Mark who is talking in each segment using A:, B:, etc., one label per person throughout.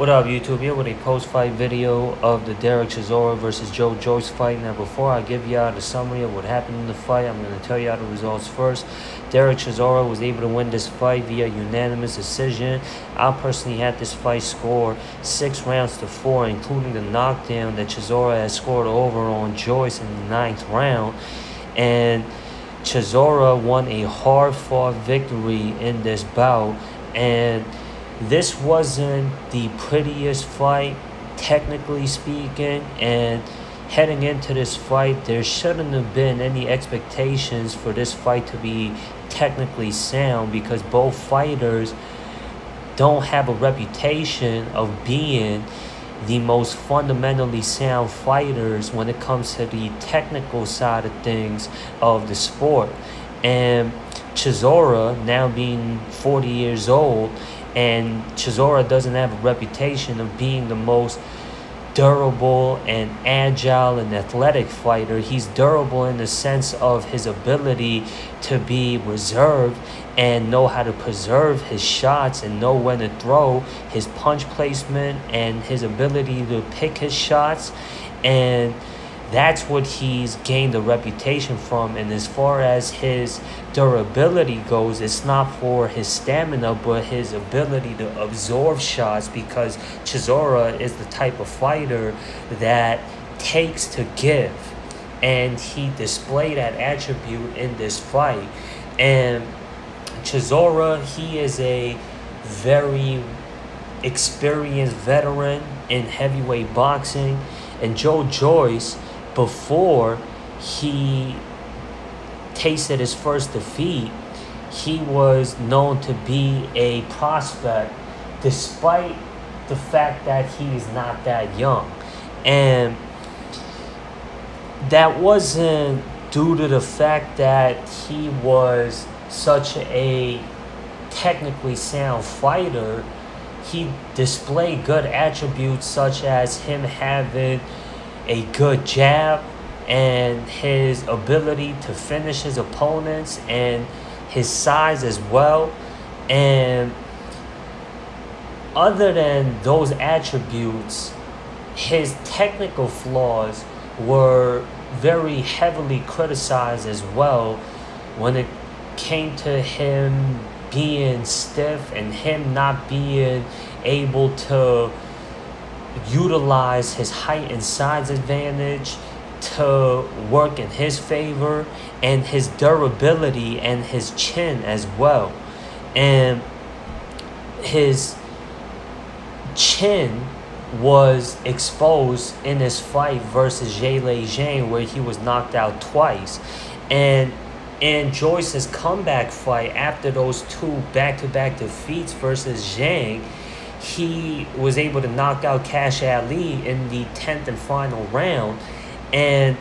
A: What up, YouTube? Here with a post-fight video of the Chisora versus Joyce fight. Now, before I give y'all the summary of what happened in the fight, I'm going to tell y'all the results first. Chisora was able to win this fight via unanimous decision. I personally had this fight score 6 rounds to 4, including the knockdown that Chisora had scored over on Joyce in the 9th round. And Chisora won a hard-fought victory in this bout, and this wasn't the prettiest fight, technically speaking, and heading into this fight, there shouldn't have been any expectations for this fight to be technically sound because both fighters don't have a reputation of being the most fundamentally sound fighters when it comes to the technical side of things of the sport. And Chisora, now being 40 years old, and Chisora doesn't have a reputation of being the most durable and agile and athletic fighter. He's durable in the sense of his ability to be reserved and know how to preserve his shots and know when to throw, his punch placement and his ability to pick his shots. And that's what he's gained a reputation from. And as far as his durability goes, it's not for his stamina, but his ability to absorb shots, because Chisora is the type of fighter that takes to give. And he displayed that attribute in this fight. And Chisora, he is a very experienced veteran in heavyweight boxing. And Joyce, before he tasted his first defeat, he was known to be a prospect despite the fact that he is not that young. And that wasn't due to the fact that he was such a technically sound fighter. He displayed good attributes such as him having a good jab and his ability to finish his opponents and his size as well. And other than those attributes, his technical flaws were very heavily criticized as well when it came to him being stiff and him not being able to utilize his height and size advantage to work in his favor, and his durability and his chin as well. And his chin was exposed in his fight versus Zhang, where he was knocked out twice. And in Joyce's comeback fight after those two back-to-back defeats versus Zhang, he was able to knock out Cash Ali in the 10th and final round. And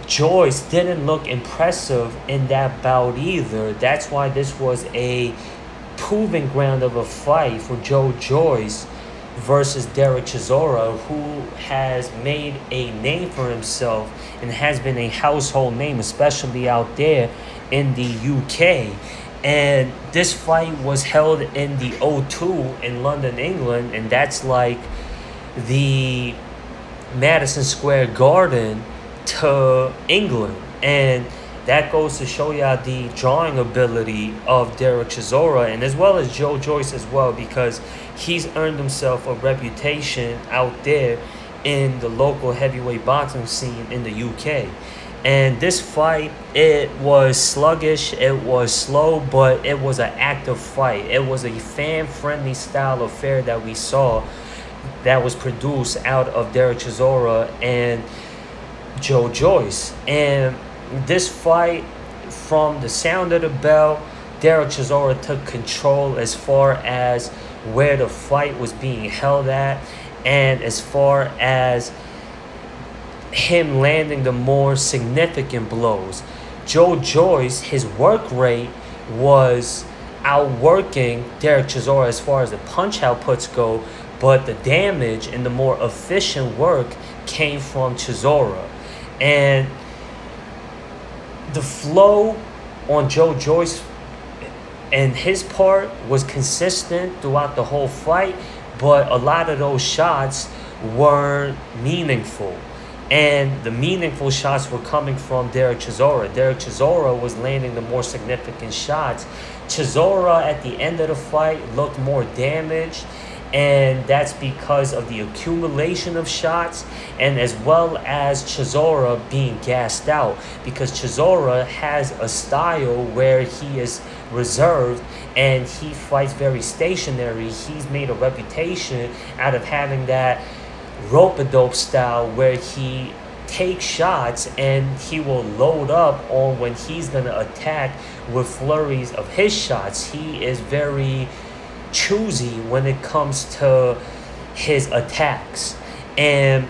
A: Joyce didn't look impressive in that bout either. That's why this was a proving ground of a fight for Joyce versus Chisora, who has made a name for himself and has been a household name, especially out there in the UK. And this fight was held in the O2 in London, England, and that's like the Madison Square Garden to England. And that goes to show you the drawing ability of Chisora, and as well as Joyce as well, because he's earned himself a reputation out there in the local heavyweight boxing scene in the UK. And this fight, it was sluggish, it was slow, but it was an active fight. It was a fan-friendly style affair that we saw that was produced out of Chisora and Joyce. And this fight, from the sound of the bell, Chisora took control as far as where the fight was being held at, and as far as him landing the more significant blows. Joyce, his work rate was outworking Chisora as far as the punch outputs go, but the damage and the more efficient work came from Chisora. And the flow on Joyce and his part was consistent throughout the whole fight, but a lot of those shots weren't meaningful. And the meaningful shots were coming from Derek Chisora. Derek Chisora was landing the more significant shots. Chisora at the end of the fight looked more damaged, and that's because of the accumulation of shots and as well as Chisora being gassed out, because Chisora has a style where he is reserved and he fights very stationary. He's made a reputation out of having that rope-a-dope style where he takes shots and he will load up on when he's going to attack with flurries of his shots. He is very choosy when it comes to his attacks. And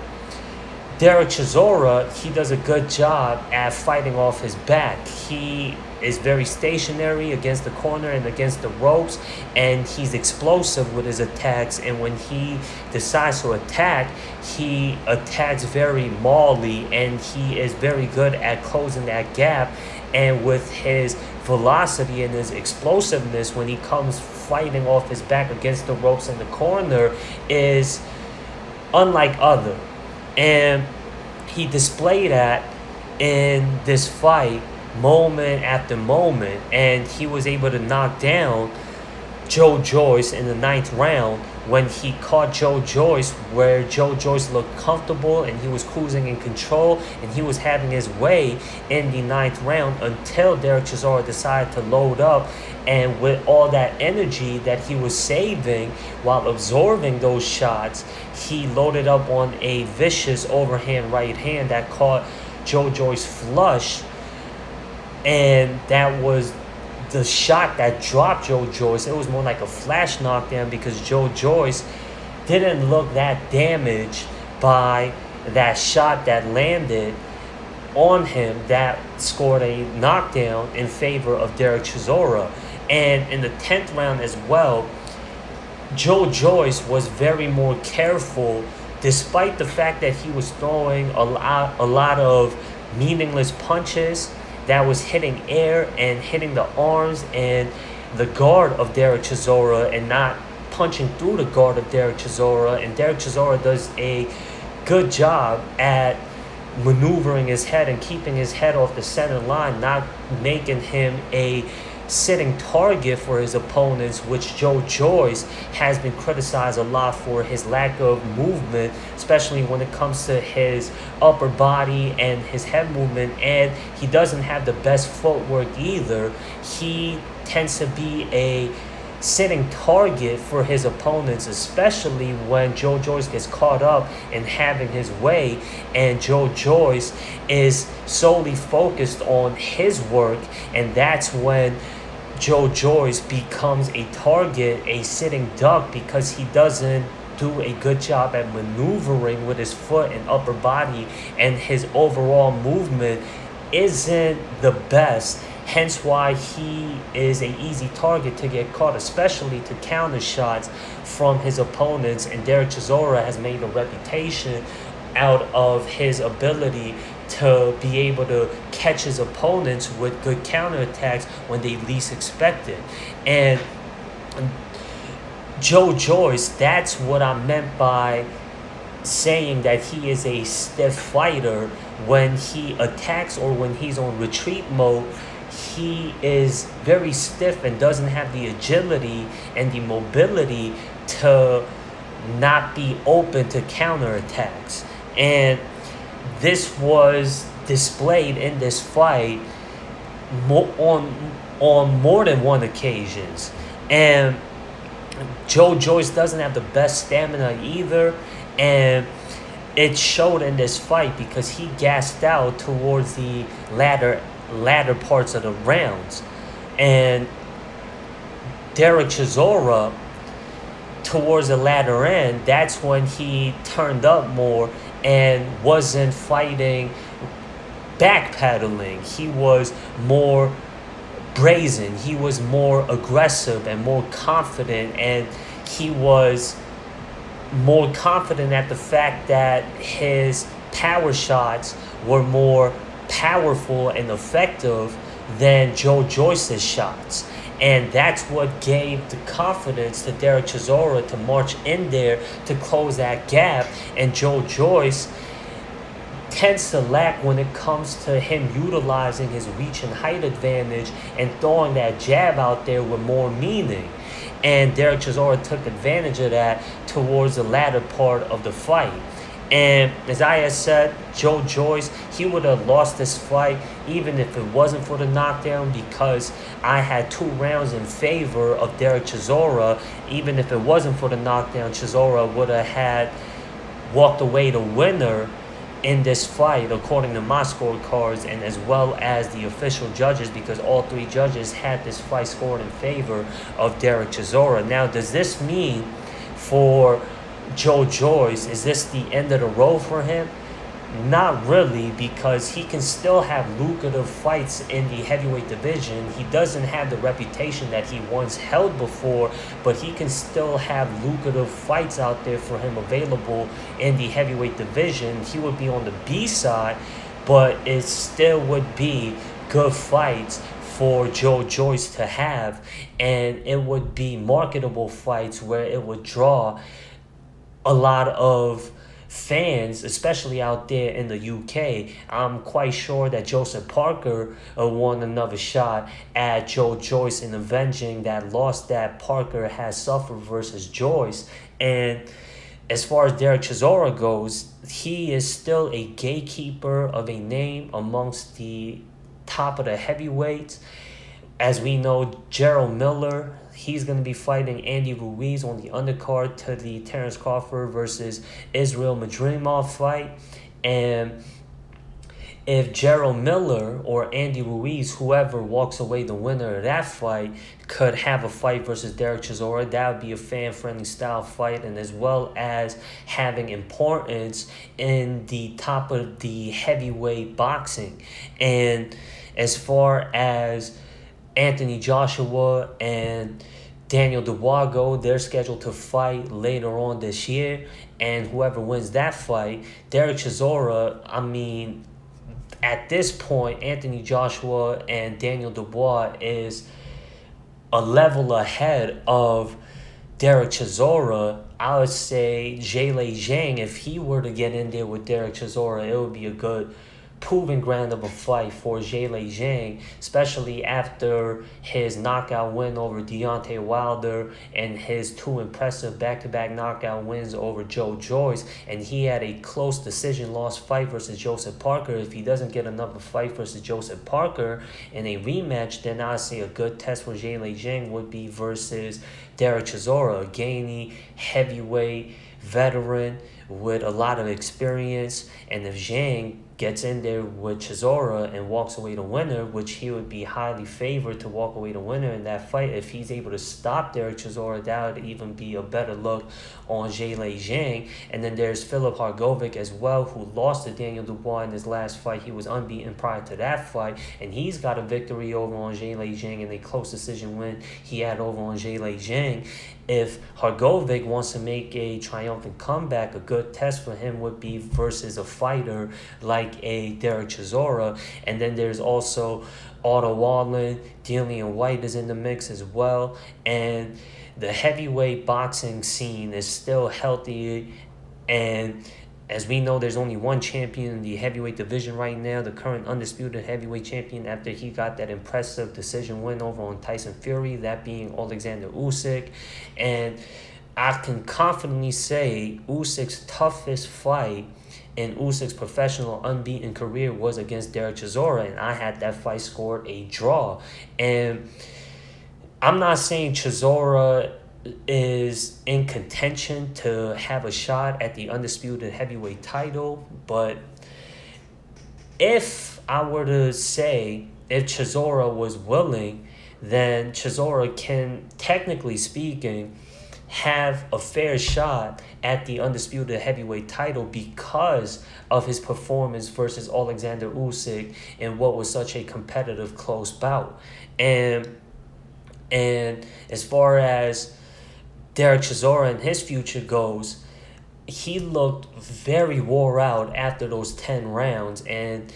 A: Derek Chisora, he does a good job at fighting off his back. He is very stationary against the corner and against the ropes, and he's explosive with his attacks. And when he decides to attack, he attacks very maulily, and he is very good at closing that gap. And with his velocity and his explosiveness when he comes fighting off his back against the ropes in the corner is unlike other. And he displayed that in this fight moment after moment, and he was able to knock down Joe Joyce in the 9th round when he caught Joe Joyce where Joe Joyce looked comfortable and he was cruising in control and he was having his way in the 9th round until Derek Chisora decided to load up. And with all that energy that he was saving while absorbing those shots, he loaded up on a vicious overhand right hand that caught Joe Joyce flush. And that was the shot that dropped Joe Joyce. It was more like a flash knockdown because Joe Joyce didn't look that damaged by that shot that landed on him that scored a knockdown in favor of Derek Chisora. And in the 10th round as well, Joe Joyce was very more careful despite the fact that he was throwing a lot of meaningless punches that was hitting air and hitting the arms and the guard of Derek Chisora and not punching through the guard of Derek Chisora. And Derek Chisora does a good job at maneuvering his head and keeping his head off the center line, not making him a sitting target for his opponents, which Joe Joyce has been criticized a lot for his lack of movement, especially when it comes to his upper body and his head movement. And he doesn't have the best footwork either. He tends to be a sitting target for his opponents, especially when Joe Joyce gets caught up in having his way, and Joe Joyce is solely focused on his work, and that's when Joe Joyce becomes a target, a sitting duck, because he doesn't do a good job at maneuvering with his foot and upper body, and his overall movement isn't the best. Hence why he is an easy target to get caught, especially to counter shots from his opponents. And Derek Chisora has made a reputation out of his ability to be able to catch his opponents with good counterattacks when they least expect it. And Joe Joyce, that's what I meant by saying that he is a stiff fighter. When he attacks or when he's on retreat mode, he is very stiff and doesn't have the agility and the mobility to not be open to counterattacks. And this was displayed in this fight on more than one occasions. And Joe Joyce doesn't have the best stamina either, and it showed in this fight because he gassed out towards the latter parts of the rounds. And Derek Chisora, towards the latter end, that's when he turned up more and wasn't fighting backpedaling. He was more brazen, he was more aggressive and more confident, and he was more confident at the fact that his power shots were more powerful and effective than Joe Joyce's shots. And that's what gave the confidence to Derek Chisora to march in there to close that gap. And Joe Joyce tends to lack when it comes to him utilizing his reach and height advantage and throwing that jab out there with more meaning. And Derek Chisora took advantage of that towards the latter part of the fight. And as I had said, Joe Joyce, he would have lost this fight even if it wasn't for the knockdown, because I had 2 rounds in favor of Derek Chisora. Even if it wasn't for the knockdown, Chisora would have had walked away the winner in this fight according to my scorecards and as well as the official judges, because all 3 judges had this fight scored in favor of Derek Chisora. Now, does this mean for Joe Joyce, is this the end of the road for him? Not really, because he can still have lucrative fights in the heavyweight division. He doesn't have the reputation that he once held before, but he can still have lucrative fights out there for him available in the heavyweight division. He would be on the B side, but it still would be good fights for Joe Joyce to have, and it would be marketable fights where it would draw a lot of fans, especially out there in the UK. I'm quite sure that Joseph Parker won another shot at Joe Joyce in avenging that loss that Parker has suffered versus Joyce. And as far as Derek Chisora goes, he is still a gatekeeper of a name amongst the top of the heavyweights. As we know, Gerald Miller, he's going to be fighting Andy Ruiz on the undercard to the Terence Crawford versus Israel Madrimov fight. And if Gerald Miller or Andy Ruiz, whoever walks away the winner of that fight, could have a fight versus Derek Chisora, that would be a fan-friendly style fight, and as well as having importance in the top of the heavyweight boxing. And as far as Anthony Joshua and Daniel Dubois go, they're scheduled to fight later on this year. And whoever wins that fight, Derek Chisora, I mean, at this point, Anthony Joshua and Daniel Dubois is a level ahead of Derek Chisora. I would say Zhilei Zhang, if he were to get in there with Derek Chisora, it would be a good proving ground of a fight for Zhilei Zhang, especially after his knockout win over Deontay Wilder and his 2 impressive back-to-back knockout wins over Joe Joyce. And he had a close decision loss fight versus Joseph Parker. If he doesn't get another fight versus Joseph Parker in a rematch, then I'd say a good test for Zhilei Zhang would be versus Derek Chisora, a gainy heavyweight veteran with a lot of experience. And if Zhang gets in there with Chisora and walks away the winner, which he would be highly favored to walk away the winner in that fight, if he's able to stop Derek Chisora, that would even be a better look on Zhilei Zhang. And then there's Filip Hrgovic as well, who lost to Daniel Dubois in his last fight. He was unbeaten prior to that fight, and he's got a victory over on Zhilei Zhang in a close decision win he had over on Zhilei Zhang. If Hrgovic wants to make a triumphant comeback, a good test for him would be versus a fighter like a Derek Chisora. And then there's also Otto Wallin, Dillian White is in the mix as well. And the heavyweight boxing scene is still healthy, and as we know, there's only one champion in the heavyweight division right now, the current undisputed heavyweight champion after he got that impressive decision win over on Tyson Fury, that being Alexander Usyk. And I can confidently say Usyk's toughest fight in Usyk's professional unbeaten career was against Derek Chisora, and I had that fight scored a draw. And I'm not saying Chisora is in contention to have a shot at the undisputed heavyweight title, but if I were to say if Chisora was willing, then Chisora can, technically speaking, have a fair shot at the undisputed heavyweight title because of his performance versus Alexander Usyk in what was such a competitive close bout. And as far as Derek Chisora and his future goes, he looked very wore out after those 10 rounds. And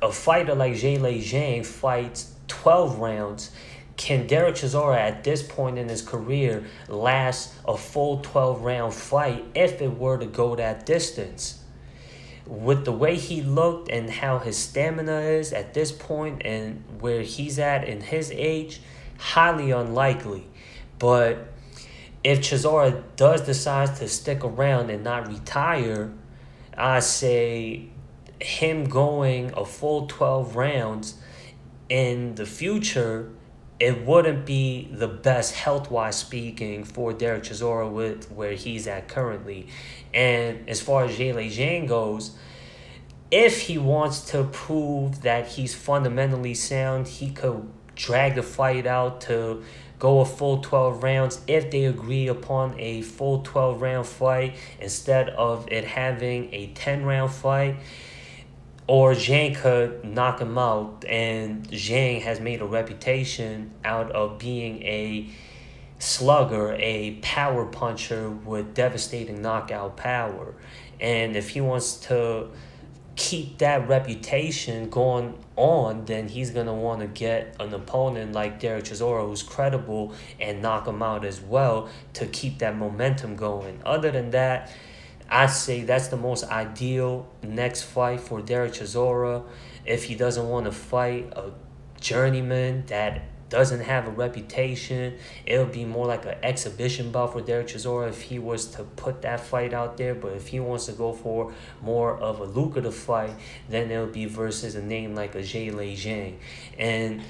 A: a fighter like Zhilei Zhang fights 12 rounds Can Derek Chisora at this point in his career last a full 12-round fight if it were to go that distance? With the way he looked and how his stamina is at this point and where he's at in his age, highly unlikely. But if Chisora does decide to stick around and not retire, I say him going a full 12 rounds in the future, it wouldn't be the best health-wise speaking for Derek Chisora with where he's at currently. And as far as Zhilei Zhang goes, if he wants to prove that he's fundamentally sound, he could drag the fight out to go a full 12 rounds if they agree upon a full 12-round fight instead of it having a 10-round fight. Or Zhang could knock him out, and Zhang has made a reputation out of being a slugger, a power puncher with devastating knockout power. And if he wants to keep that reputation going on, then he's going to want to get an opponent like Derek Chisora who's credible and knock him out as well to keep that momentum going. Other than that, I say that's the most ideal next fight for Derek Chisora. If he doesn't want to fight a journeyman that doesn't have a reputation, it'll be more like an exhibition bout for Derek Chisora if he was to put that fight out there. But if he wants to go for more of a lucrative fight, then it'll be versus a name like a Zhilei Zhang. And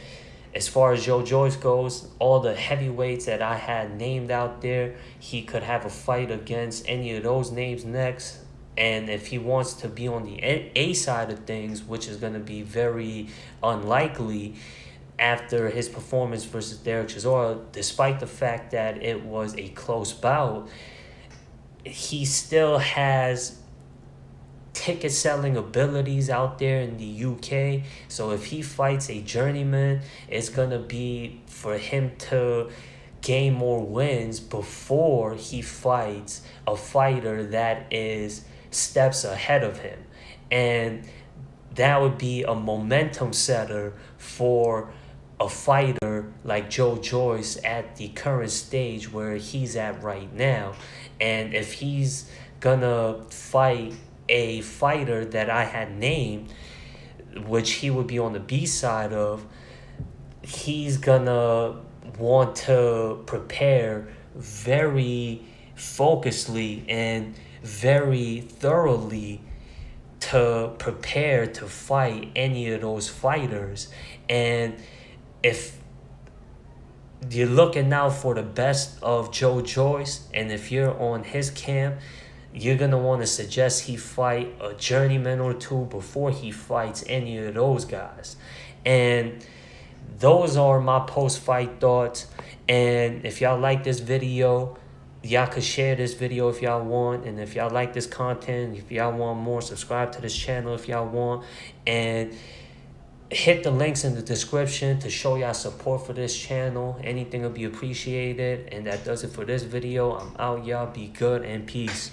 A: as far as Joyce goes, all the heavyweights that I had named out there, he could have a fight against any of those names next. And if he wants to be on the A side of things, which is going to be very unlikely after his performance versus Derek Chisora, despite the fact that it was a close bout, he still has ticket selling abilities out there in the UK. So if he fights a journeyman, it's gonna be for him to gain more wins before he fights a fighter that is steps ahead of him. And that would be a momentum setter for a fighter like Joyce at the current stage where he's at right now. And if he's gonna fight a fighter that I had named, which he would be on the B side of, he's gonna want to prepare very focusedly and very thoroughly to prepare to fight any of those fighters. And if you're looking out for the best of Joyce, and if you're on his camp, you're going to want to suggest he fight a journeyman or two before he fights any of those guys. And those are my post-fight thoughts. And if y'all like this video, y'all could share this video if y'all want. And if y'all like this content, if y'all want more, subscribe to this channel if y'all want. And hit the links in the description to show y'all support for this channel. Anything will be appreciated. And that does it for this video. I'm out, y'all. Be good and peace.